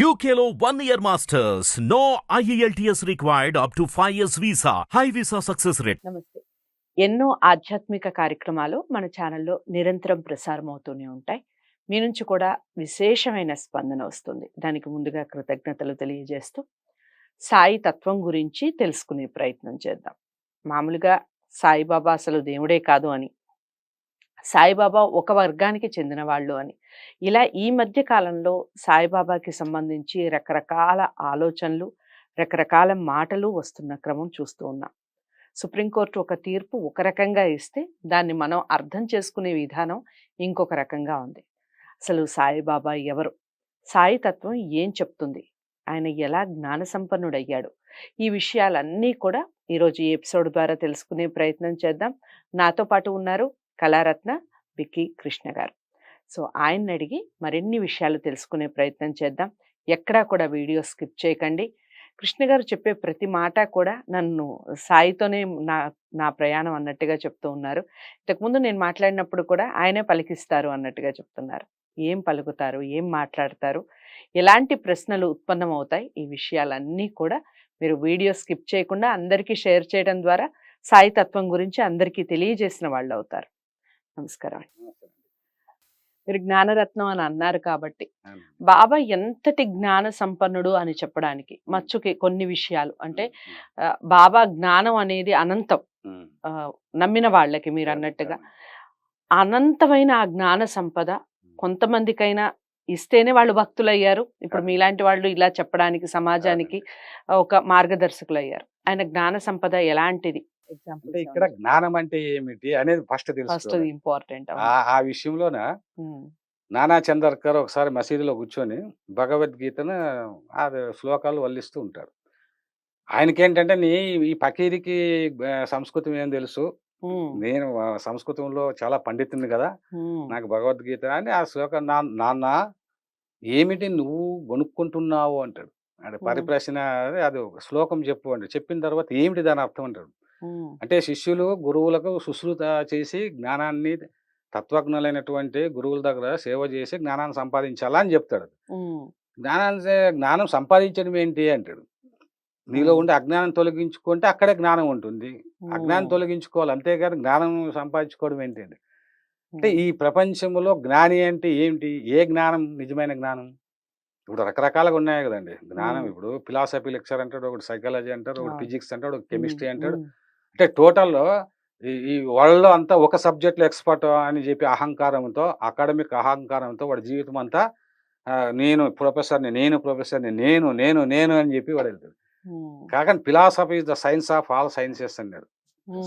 UKLO 1 year masters. No IELTS required up to 5 years visa. High visa success rate. నమస్తే. ఎన్నో ఆధ్యాత్మిక కార్యక్రమాలు మన ఛానల్లో నిరంతరం ప్రసారం అవుతూనే ఉంటాయి. మీ నుంచి కూడా విశేషమైన స్పందన వస్తుంది. దానికి ముందుగా కృతజ్ఞతలు తెలియజేస్తూ సాయి తత్వం గురించి తెలుసుకునే ప్రయత్నం చేద్దాం. మామూలుగా సాయిబాబా అసలు దేవుడే కాదు అని, సాయిబాబా ఒక వర్గానికి చెందిన వాళ్ళు అని, ఇలా ఈ మధ్య కాలంలో సాయిబాబాకి సంబంధించి రకరకాల ఆలోచనలు, రకరకాల మాటలు వస్తున్న క్రమం చూస్తూ ఉన్నాం. సుప్రీంకోర్టు ఒక తీర్పు ఒక రకంగా ఇస్తే దాన్ని మనం అర్థం చేసుకునే విధానం ఇంకొక రకంగా ఉంది. అసలు సాయిబాబా ఎవరు, సాయి తత్వం ఏం చెప్తుంది, ఆయన ఎలా జ్ఞాన సంపన్నుడయ్యాడు, ఈ విషయాలన్నీ కూడా ఈరోజు ఈ ఎపిసోడ్ ద్వారా తెలుసుకునే ప్రయత్నం చేద్దాం. నాతో పాటు ఉన్నారు కళారత్న విక్కీ కృష్ణ గారు. సో ఆయన్ని అడిగి మరిన్ని విషయాలు తెలుసుకునే ప్రయత్నం చేద్దాం. ఎక్కడా కూడా వీడియో స్కిప్ చేయకండి. కృష్ణ గారు చెప్పే ప్రతి మాట కూడా నన్ను సాయితోనే నా నా ప్రయాణం అన్నట్టుగా చెప్తూ ఉన్నారు. ఇంతకుముందు నేను మాట్లాడినప్పుడు కూడా ఆయనే పలికిస్తారు అన్నట్టుగా చెప్తున్నారు. ఏం పలుకుతారు, ఏం మాట్లాడతారు, ఎలాంటి ప్రశ్నలు ఉత్పన్నమవుతాయి, ఈ విషయాలన్నీ కూడా మీరు వీడియో స్కిప్ చేయకుండా అందరికీ షేర్ చేయడం ద్వారా సాయి తత్వం గురించి అందరికీ తెలియజేసిన వాళ్ళు అవుతారు. నమస్కారం. మీరు జ్ఞానరత్నం అని అన్నారు కాబట్టి బాబా ఎంతటి జ్ఞాన సంపన్నుడు అని చెప్పడానికి మచ్చుకి కొన్ని విషయాలు అంటే బాబా జ్ఞానం అనేది అనంతం. నమ్మిన వాళ్ళకి మీరు అన్నట్టుగా అనంతమైన ఆ జ్ఞాన సంపద కొంతమందికైనా ఇస్తేనే వాళ్ళు భక్తులయ్యారు. ఇప్పుడు మీలాంటి వాళ్ళు ఇలా చెప్పడానికి సమాజానికి ఒక మార్గదర్శకులు అయ్యారు. ఆయన జ్ఞాన సంపద ఎలాంటిది? అంటే ఇక్కడ జ్ఞానం అంటే ఏమిటి అనేది ఫస్ట్ తెలుసు. ఇంపార్టెంట్. ఆ విషయంలోన నానా చందర్కర్ ఒకసారి మసీదులో కూర్చొని భగవద్గీతను ఆ శ్లోకాలు వల్లిస్తూ ఉంటారు. ఆయనకేంటంటే ఈ ఫకీరికి సంస్కృతం ఏం తెలుసు, నేను సంస్కృతంలో చాలా పండితుని కదా, నాకు భగవద్గీత అని ఆ శ్లోకం నాన్న ఏమిటి నువ్వు కొనుక్కుంటున్నావు అంటాడు. అంటే పరిప్రశ్న, అది ఒక శ్లోకం చెప్పు అంటే చెప్పిన తర్వాత ఏమిటి దాని అర్థం అంటాడు. అంటే శిష్యులు గురువులకు శుశ్రూత చేసి జ్ఞానాన్ని, తత్వజ్ఞులైనటువంటి గురువుల దగ్గర సేవ చేసి జ్ఞానాన్ని సంపాదించాలా అని చెప్తాడు. జ్ఞానం సంపాదించడం ఏంటి అంటాడు. నీలో ఉండే అజ్ఞానం తొలగించుకుంటే అక్కడే జ్ఞానం ఉంటుంది. అజ్ఞానం తొలగించుకోవాలి, అంతేగాని జ్ఞానం సంపాదించుకోవడం ఏంటి అంటే ఈ ప్రపంచంలో జ్ఞాని అంటే ఏమిటి, ఏ జ్ఞానం నిజమైన జ్ఞానం? ఇప్పుడు రకరకాలుగా ఉన్నాయి కదండి జ్ఞానం. ఇప్పుడు ఫిలాసఫీ లెక్చర్ అంటాడు, ఒకటి సైకాలజీ అంటారు, ఒకటి ఫిజిక్స్ అంటాడు, ఒకటి కెమిస్ట్రీ అంటాడు. అంటే టోటల్లో ఈ వరల్డ్లో అంతా ఒక సబ్జెక్ట్లో ఎక్స్పర్ట్ అని చెప్పి అహంకారంతో, అకాడమిక్ అహంకారంతో వాడి జీవితం అంతా నేను ప్రొఫెసర్ని, నేను ప్రొఫెసర్ని, నేను నేను నేను అని చెప్పి వాడు వెళ్తాడు. కాకపోతే philosophy is the science of all sciences అన్నాడు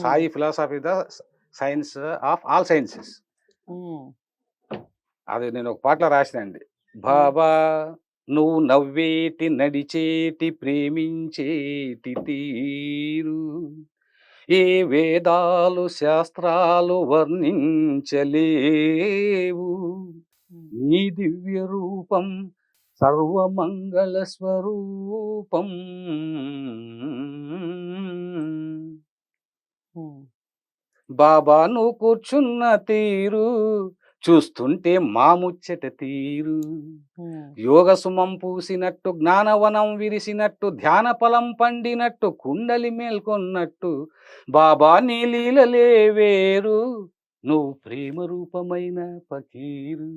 Sai. Philosophy is the science of all sciences. అది నేను ఒక పాటలో రాసిన అండి. బాబా నువ్వు నవ్వేటి, నడిచేటి, ప్రేమించేటి తీరు ఏ వేదాలు శాస్త్రాలు వర్ణించలేవు. నీ దివ్య రూపం సర్వమంగళ స్వరూపం. బాబా నువ్వు కూర్చున్న తీరు చూస్తుంటే మాముచ్చట తీరు. యోగ సుమం పూసినట్టు, జ్ఞానవనం విరిసినట్టు, ధ్యాన ఫలం పండినట్టు, కుండలి మేల్కొన్నట్టు, బాబా నీ లీలలే వేరు, నువ్వు ప్రేమ రూపమైన ఫకీరు.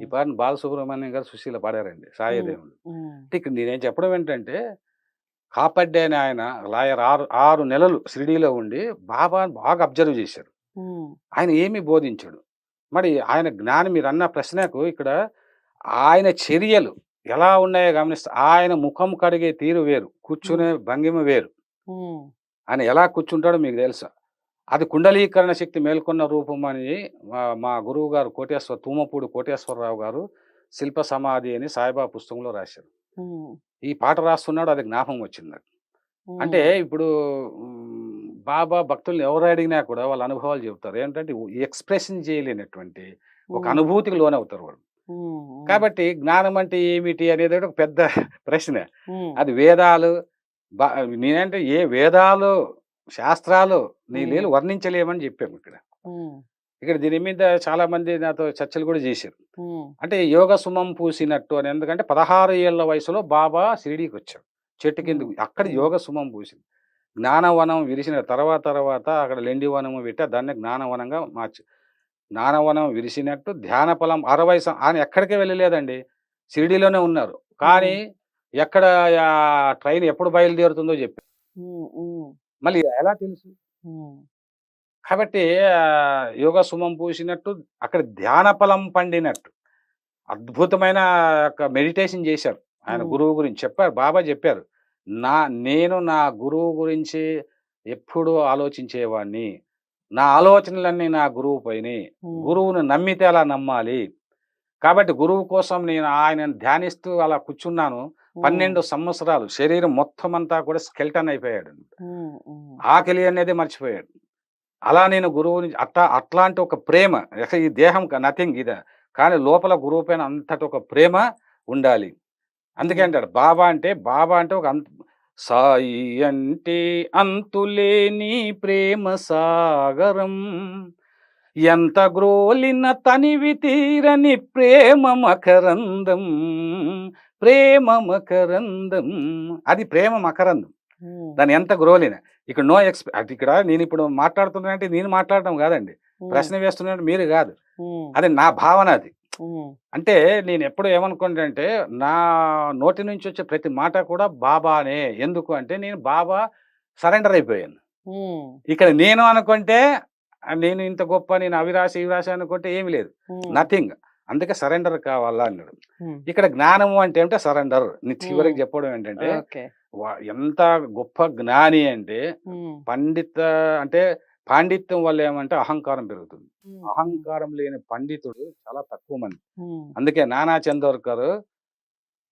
ఈ పాటను బాలసుబ్రహ్మణ్యం గారు, సుశీల పాడారండి, సాయిదేవుడు. ఇక్కడ నేనేం చెప్పడం ఏంటంటే, కాపడ్డే అని ఆయన లాయర్ 6 నెలలు షిరిడీలో ఉండి బాబా బాగా అబ్జర్వ్ చేశారు. ఆయన ఏమి బోధించాడు. మరి ఆయన జ్ఞానం, మీరు అన్న ప్రశ్నకు ఇక్కడ ఆయన చర్యలు ఎలా ఉన్నాయో గమనిస్తే, ఆయన ముఖం కడిగే తీరు వేరు, కూర్చునే భంగిమ వేరు. ఆయన ఎలా కూర్చుంటాడో మీకు తెలుసా? అది కుండలీకరణ శక్తి మేల్కొన్న రూపం అని మా గురువు గారు తూమపూడి కోటేశ్వరరావు గారు శిల్ప సమాధి అని సాయిబాబా పుస్తకంలో రాశారు. ఈ పాట రాస్తున్నాడు, అది జ్ఞాపకం వచ్చింది నాకు. అంటే ఇప్పుడు బాబా భక్తుల్ని ఎవరు అడిగినా కూడా వాళ్ళ అనుభవాలు చెబుతారు. ఏంటంటే ఎక్స్ప్రెషన్ చేయలేనటువంటి ఒక అనుభూతికి లోనవుతారు వాళ్ళు. కాబట్టి జ్ఞానం అంటే ఏమిటి అనేది ఒక పెద్ద ప్రశ్న. అది వేదాలు నేనంటే ఏ వేదాలు శాస్త్రాలు నీ లేలు వర్ణించలేమని చెప్పాము ఇక్కడ. ఇక్కడ దీని మీద చాలా మంది నాతో చర్చలు కూడా చేశారు. ఉమ్, అంటే యోగ సుమం పూసినట్టు అని, ఎందుకంటే 16 ఏళ్ల వయసులో బాబా షిరిడీకి వచ్చాడు. చెట్టు కిందకు అక్కడ ఉమ్, యోగ సుమం పూసింది. జ్ఞానవనం విరిసిన తర్వాత అక్కడ లెండివనము పెట్టి దాన్ని జ్ఞానవనంగా మార్చి, జ్ఞానవనం విరిసినట్టు ధ్యాన ఫలం 60 ఆయన ఎక్కడికే వెళ్ళలేదండి. షిరిడీలోనే ఉన్నారు. కానీ ఎక్కడ ట్రైన్ ఎప్పుడు బయలుదేరుతుందో చెప్పారు. ఉమ్, ఉమ్, మళ్ళీ ఎలా తెలుసు? ఉమ్, కాబట్టి యోగ సుమం పూసినట్టు అక్కడ ధ్యాన ఫలం పండినట్టు అద్భుతమైన మెడిటేషన్ చేశారు. ఆయన ఉమ్, గురువు గురించి చెప్పారు. బాబా చెప్పారు. నేను నా గురువు గురించి ఎప్పుడూ ఆలోచించేవాడిని. నా ఆలోచనలన్నీ నా గురువు పైనే. ఉమ్, గురువును నమ్మితే అలా నమ్మాలి. కాబట్టి గురువు కోసం నేను ఆయనను ధ్యానిస్తూ అలా కూర్చున్నాను. 12 సంవత్సరాలు శరీరం మొత్తం అంతా కూడా స్కెల్టన్ అయిపోయాడు. ఉమ్, ఉమ్, ఆకలి అనేది మర్చిపోయాడు. అలా నేను గురువుని అట్లాంటి ఒక ప్రేమ, ఈ దేహం నథింగ్ ఇద, కానీ లోపల గురువు పైన అంతటి ఒక ప్రేమ ఉండాలి. అందుకే అంటాడు బాబా అంటే ఒక సాయి అంటే అంతులేని ప్రేమ సాగరం, ఎంత గ్రోలిన తనివి తీరని ప్రేమ మకరందం, ప్రేమ మకరందం. అది ప్రేమ మకరందం. ఉమ్, దాన్ని ఎంత గ్రోలిన ఇక్కడ నో అది ఇక్కడ నేను ఇప్పుడు మాట్లాడుతున్నానంటే నేను మాట్లాడటం కాదండి. ప్రశ్న వేస్తున్నానంటే మీరు కాదు. ఉమ్, అది నా భావన అది. ఉమ్, అంటే నేను ఎప్పుడు ఏమనుకుంటానంటే నా నోటి నుంచి వచ్చే ప్రతి మాట కూడా బాబానే. ఎందుకు అంటే నేను బాబా సరెండర్ అయిపోయాను. ఉమ్, ఇక్కడ నేను అనుకుంటే నేను ఇంత గొప్ప, నేను అవిరాశ అనుకుంటే ఏమి లేదు, ఉమ్, నథింగ్. అందుకే సరెండర్ కావాలా అన్నాడు. ఉమ్, ఇక్కడ జ్ఞానము అంటే ఏమిటో సరెండర్. చివరికి చెప్పడం ఏంటంటే ఓకే. ఎంత గొప్ప జ్ఞాని అంటే ఉమ్, అంటే పాండిత్యం వల్ల ఏమంటే అహంకారం పెరుగుతుంది. ఉమ్, అహంకారం లేని పండితుడు చాలా తక్కువ మంది. ఉమ్, అందుకే నానా చందోర్కర్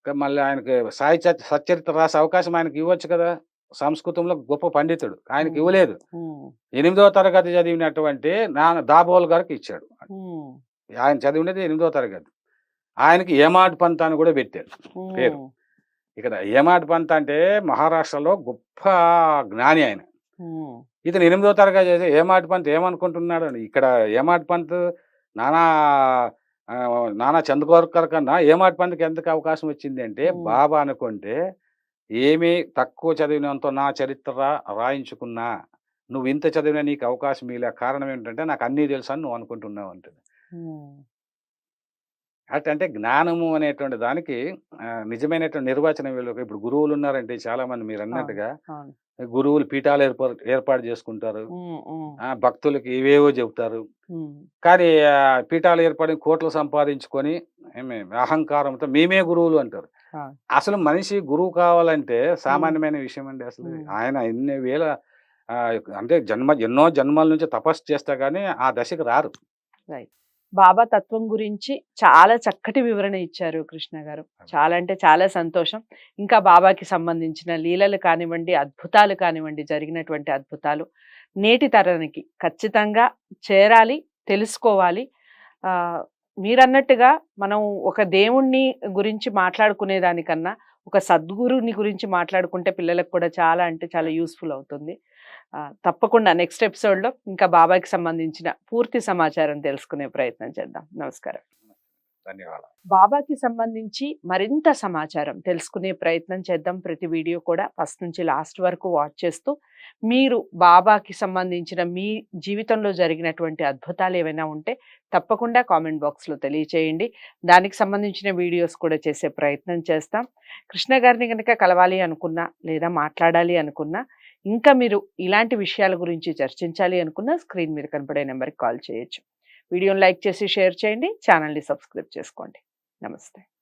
మళ్ళీ ఆయనకి సాయి సచ్చరిత్ర రాసే అవకాశం ఆయనకి ఇవ్వచ్చు కదా. సంస్కృతంలో గొప్ప పండితుడు, ఆయనకి ఇవ్వలేదు. ఉమ్, 8వ తరగతి చదివినటువంటి దాబోల్ గారికి ఇచ్చాడు. ఉమ్, ఆయన చదివినది 8వ తరగతి. ఆయనకి ఏమాట్ పంత్ అని కూడా పెట్టాడు పేరు. ఉమ్, ఇక్కడ ఏమాట్ పంత్ అంటే మహారాష్ట్రలో గొప్ప జ్ఞాని ఆయన. ఉమ్, ఇతను 8వ తరగతి చదివి ఏమాట్ పంత్ ఏమనుకుంటున్నాడు అని. ఇక్కడ ఏమాట్ పంత్ నానా నానా చంద్రగోర్కర్ కన్నా ఏమాట్ పంత్కి ఎందుకు అవకాశం వచ్చింది అంటే బాబా అనుకుంటే ఏమీ తక్కువ చదివినంత నా చరిత్ర రాయించుకున్నా, నువ్వు ఇంత చదివినా నీకు అవకాశం ఇలా కారణం ఏంటంటే నాకు అన్నీ తెలుసు అని నువ్వు అనుకుంటున్నావు అంటుంది. ఉమ్, అంటే జ్ఞానము అనేటువంటి దానికి నిజమైనటువంటి నిర్వచనం వీళ్ళకి. ఇప్పుడు గురువులు ఉన్నారంటే చాలా మంది మీరు అన్నట్టుగా అవును. గురువులు పీఠాలు ఏర్పాటు చేసుకుంటారు. ఉమ్, ఉమ్, భక్తులకి ఏవేవో చెబుతారు. ఉమ్, కానీ పీఠాలు ఏర్పడి కోట్లు సంపాదించుకొని అహంకారంతో మేమే గురువులు అంటారు. ఆ. అసలు మనిషి గురువు కావాలంటే సామాన్యమైన విషయం అండి. అసలు ఆయన ఎన్ని వేల అంటే ఎన్నో జన్మల నుంచి తపస్సు చేస్తా కానీ ఆ దశకు రారు. రైట్. బాబా తత్వం గురించి చాలా చక్కటి వివరణ ఇచ్చారు కృష్ణ గారు. చాలా అంటే చాలా సంతోషం. ఇంకా బాబాకి సంబంధించిన లీలలు కానివ్వండి, అద్భుతాలు కానివ్వండి, జరిగినటువంటి అద్భుతాలు నేటి తరానికి ఖచ్చితంగా చేరాలి, తెలుసుకోవాలి. మీరన్నట్టుగా మనం ఒక దేవుణ్ణి గురించి మాట్లాడుకునే దానికన్నా ఒక సద్గురుని గురించి మాట్లాడుకుంటే పిల్లలకు కూడా చాలా అంటే చాలా యూస్ఫుల్ అవుతుంది. తప్పకుండా నెక్స్ట్ ఎపిసోడ్లో ఇంకా బాబాకి సంబంధించిన పూర్తి సమాచారం తెలుసుకునే ప్రయత్నం చేద్దాం. నమస్కారం. ధన్యవాదాలు. బాబాకి సంబంధించి మరింత సమాచారం తెలుసుకునే ప్రయత్నం చేద్దాం. ప్రతి వీడియో కూడా ఫస్ట్ నుంచి లాస్ట్ వరకు వాచ్ చేస్తూ మీరు బాబాకి సంబంధించిన మీ జీవితంలో జరిగినటువంటి అద్భుతాలు ఏవైనా ఉంటే తప్పకుండా కామెంట్ బాక్స్లో తెలియచేయండి. దానికి సంబంధించిన వీడియోస్ కూడా చేసే ప్రయత్నం చేస్తాం. కృష్ణ గారిని కనుక కలవాలి అనుకున్నా లేదా మాట్లాడాలి అనుకున్నా, ఇంకా మీరు ఇలాంటి విషయాల గురించి చర్చించాలి అనుకున్నా స్క్రీన్ మీద కనపడే నెంబర్కి కాల్ చేయొచ్చు. వీడియోని లైక్ చేసి షేర్ చేయండి. ఛానల్ని సబ్స్క్రైబ్ చేసుకోండి. నమస్తే.